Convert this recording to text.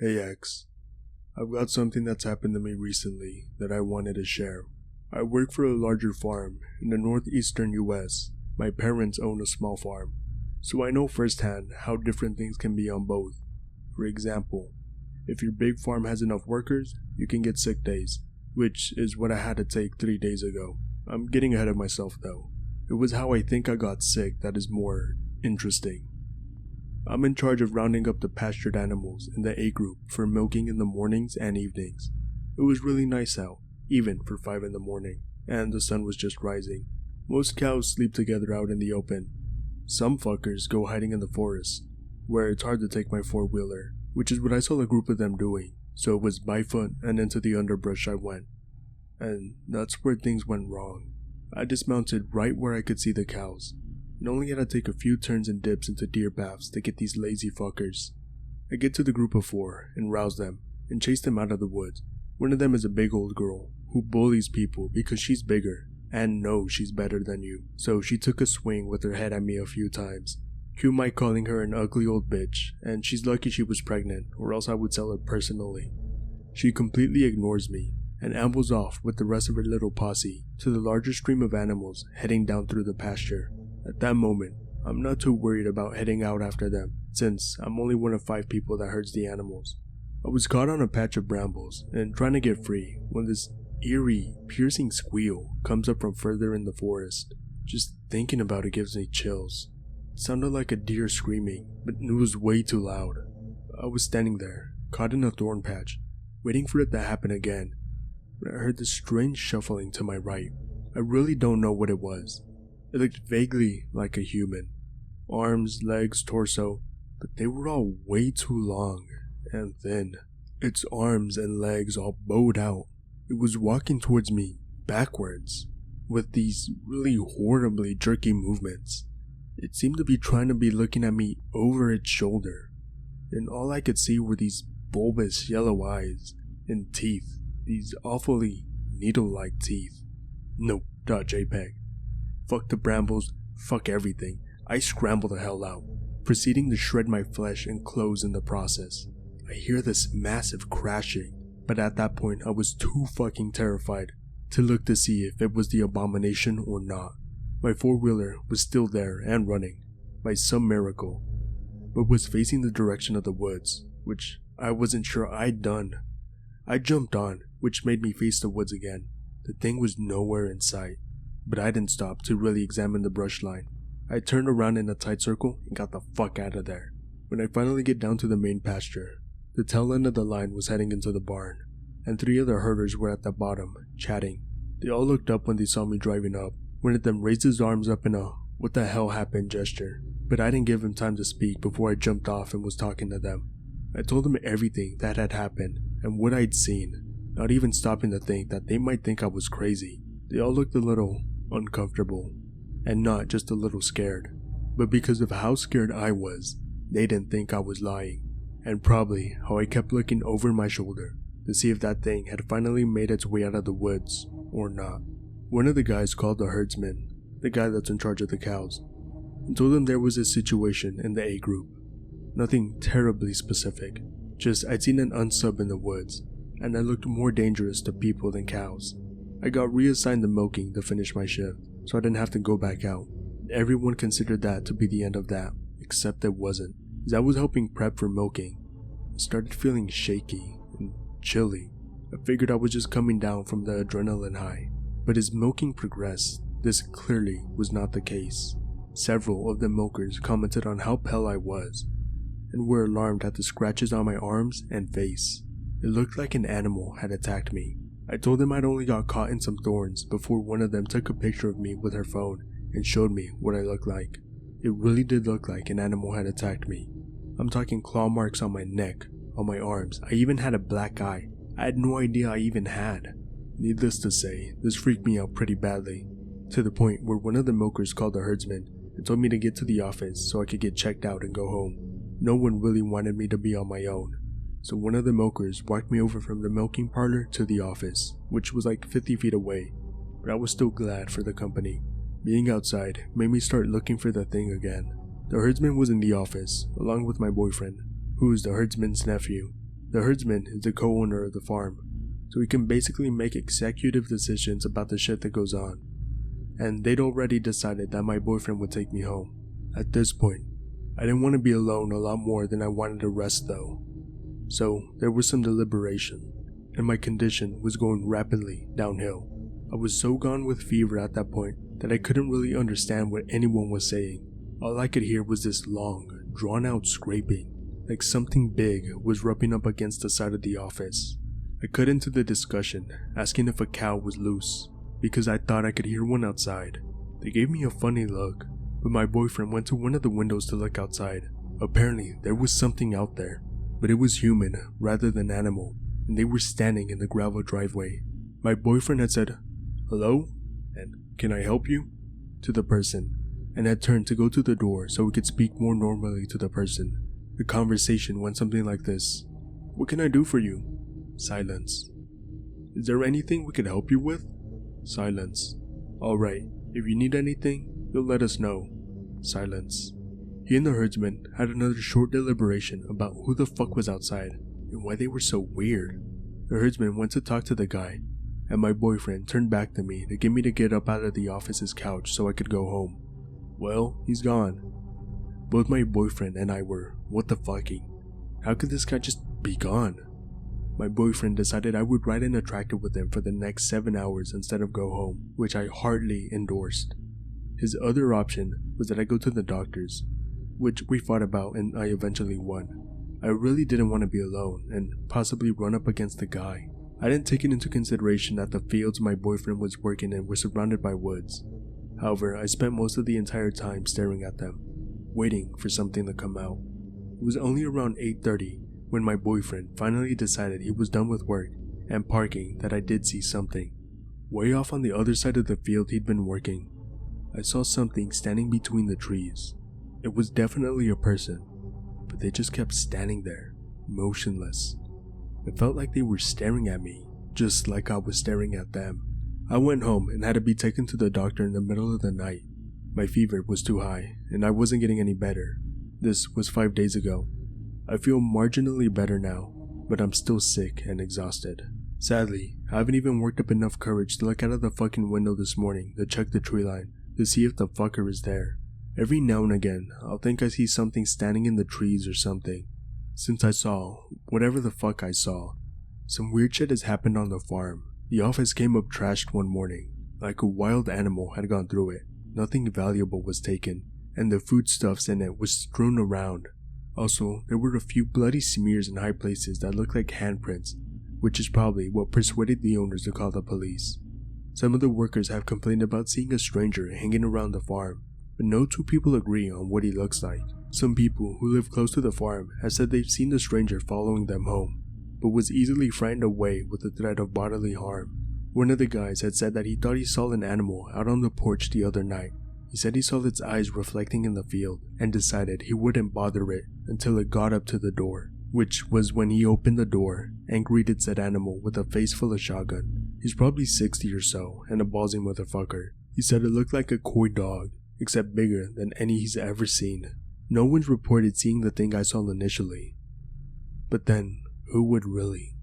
Hey X, I've got something that's happened to me recently that I wanted to share. I work for a larger farm in the northeastern US. My parents own a small farm, so I know firsthand how different things can be on both. For example, if your big farm has enough workers, you can get sick days, which is what I had to take 3 days ago. I'm getting ahead of myself though. It was how I think I got sick that is more interesting. I'm in charge of rounding up the pastured animals in the A group for milking in the mornings and evenings. It was really nice out, even for 5 in the morning, and the sun was just rising. Most cows sleep together out in the open. Some fuckers go hiding in the forest, where it's hard to take my 4-wheeler, which is what I saw a group of them doing, so it was by foot and into the underbrush I went. And that's where things went wrong. I dismounted right where I could see the cows, and only had to take a few turns and dips into deer paths to get these lazy fuckers. I get to the group of 4 and rouse them and chase them out of the woods. One of them is a big old girl who bullies people because she's bigger and knows she's better than you, so she took a swing with her head at me a few times. Cue my calling her an ugly old bitch, and she's lucky she was pregnant or else I would sell her personally. She completely ignores me and ambles off with the rest of her little posse to the larger stream of animals heading down through the pasture. At that moment, I'm not too worried about heading out after them, since I'm only one of 5 people that herds the animals. I was caught on a patch of brambles and trying to get free when this eerie, piercing squeal comes up from further in the forest. Just thinking about it gives me chills. It sounded like a deer screaming, but it was way too loud. I was standing there, caught in a thorn patch, waiting for it to happen again, when I heard this strange shuffling to my right. I really don't know what it was. It looked vaguely like a human. Arms, legs, torso, but they were all way too long and thin. Its arms and legs all bowed out. It was walking towards me backwards, with these really horribly jerky movements. It seemed to be trying to be looking at me over its shoulder, and all I could see were these bulbous yellow eyes and teeth, these awfully needle-like teeth. Nope.jpg. Fuck the brambles, fuck everything. I scramble the hell out, proceeding to shred my flesh and clothes in the process. I hear this massive crashing, but at that point I was too fucking terrified to look to see if it was the abomination or not. My 4-wheeler was still there and running, by some miracle, but was facing the direction of the woods, which I wasn't sure I'd done. I jumped on, which made me face the woods again. The thing was nowhere in sight, but I didn't stop to really examine the brush line. I turned around in a tight circle and got the fuck out of there. When I finally get down to the main pasture, the tail end of the line was heading into the barn, and 3 other herders were at the bottom, chatting. They all looked up when they saw me driving up. One of them raised his arms up in a "what the hell happened" gesture, but I didn't give him time to speak before I jumped off and was talking to them. I told them everything that had happened and what I'd seen, not even stopping to think that they might think I was crazy. They all looked a little uncomfortable, and not just a little scared, but because of how scared I was, they didn't think I was lying, and probably how I kept looking over my shoulder to see if that thing had finally made its way out of the woods or not. One of the guys called the herdsman, the guy that's in charge of the cows, and told him there was a situation in the A group. Nothing terribly specific, just I'd seen an unsub in the woods, and I looked more dangerous to people than cows. I got reassigned to milking to finish my shift, so I didn't have to go back out. Everyone considered that to be the end of that, except it wasn't. As I was helping prep for milking, I started feeling shaky and chilly. I figured I was just coming down from the adrenaline high, but as milking progressed, this clearly was not the case. Several of the milkers commented on how pale I was, and were alarmed at the scratches on my arms and face. It looked like an animal had attacked me. I told them I'd only got caught in some thorns before one of them took a picture of me with her phone and showed me what I looked like. It really did look like an animal had attacked me. I'm talking claw marks on my neck, on my arms. I even had a black eye I had no idea I even had. Needless to say, this freaked me out pretty badly, to the point where one of the milkers called the herdsman and told me to get to the office so I could get checked out and go home. No one really wanted me to be on my own, so one of the milkers walked me over from the milking parlor to the office, which was like 50 feet away, but I was still glad for the company. Being outside made me start looking for the thing again. The herdsman was in the office, along with my boyfriend, who is the herdsman's nephew. The herdsman is the co-owner of the farm, so he can basically make executive decisions about the shit that goes on. And they'd already decided that my boyfriend would take me home. At this point, I didn't want to be alone a lot more than I wanted to rest though. So there was some deliberation, and my condition was going rapidly downhill. I was so gone with fever at that point that I couldn't really understand what anyone was saying. All I could hear was this long, drawn-out scraping, like something big was rubbing up against the side of the office. I cut into the discussion, asking if a cow was loose, because I thought I could hear one outside. They gave me a funny look, but my boyfriend went to one of the windows to look outside. Apparently, there was something out there, but it was human rather than animal, and they were standing in the gravel driveway. My boyfriend had said, "Hello?" and "Can I help you?" to the person, and had turned to go to the door so we could speak more normally to the person. The conversation went something like this: "What can I do for you?" Silence. "Is there anything we could help you with?" Silence. "Alright, if you need anything, you'll let us know." Silence. He and the herdsman had another short deliberation about who the fuck was outside and why they were so weird. The herdsman went to talk to the guy, and my boyfriend turned back to me to get me to get up out of the office's couch so I could go home. Well, he's gone. Both my boyfriend and I were what the fucking. How could this guy just be gone? My boyfriend decided I would ride in a tractor with him for the next 7 hours instead of go home, which I heartily endorsed. His other option was that I go to the doctor's, which we fought about and I eventually won. I really didn't want to be alone and possibly run up against the guy. I didn't take it into consideration that the fields my boyfriend was working in were surrounded by woods. However, I spent most of the entire time staring at them, waiting for something to come out. It was only around 8:30 when my boyfriend finally decided he was done with work and parking that I did see something. Way off on the other side of the field he'd been working, I saw something standing between the trees. It was definitely a person, but they just kept standing there, motionless. It felt like they were staring at me, just like I was staring at them. I went home and had to be taken to the doctor in the middle of the night. My fever was too high, and I wasn't getting any better. This was 5 days ago. I feel marginally better now, but I'm still sick and exhausted. Sadly, I haven't even worked up enough courage to look out of the fucking window this morning to check the tree line to see if the fucker is there. Every now and again, I'll think I see something standing in the trees or something. Since I saw whatever the fuck I saw, some weird shit has happened on the farm. The office came up trashed one morning, like a wild animal had gone through it. Nothing valuable was taken, and the foodstuffs in it was strewn around. Also, there were a few bloody smears in high places that looked like handprints, which is probably what persuaded the owners to call the police. Some of the workers have complained about seeing a stranger hanging around the farm, but no two people agree on what he looks like. Some people who live close to the farm have said they've seen the stranger following them home, but was easily frightened away with the threat of bodily harm. One of the guys had said that he thought he saw an animal out on the porch the other night. He said he saw its eyes reflecting in the field and decided he wouldn't bother it until it got up to the door, which was when he opened the door and greeted said animal with a face full of shotgun. He's probably 60 or so and a ballsy motherfucker. He said it looked like a coy dog, except bigger than any he's ever seen. No one's reported seeing the thing I saw initially. But then, who would really?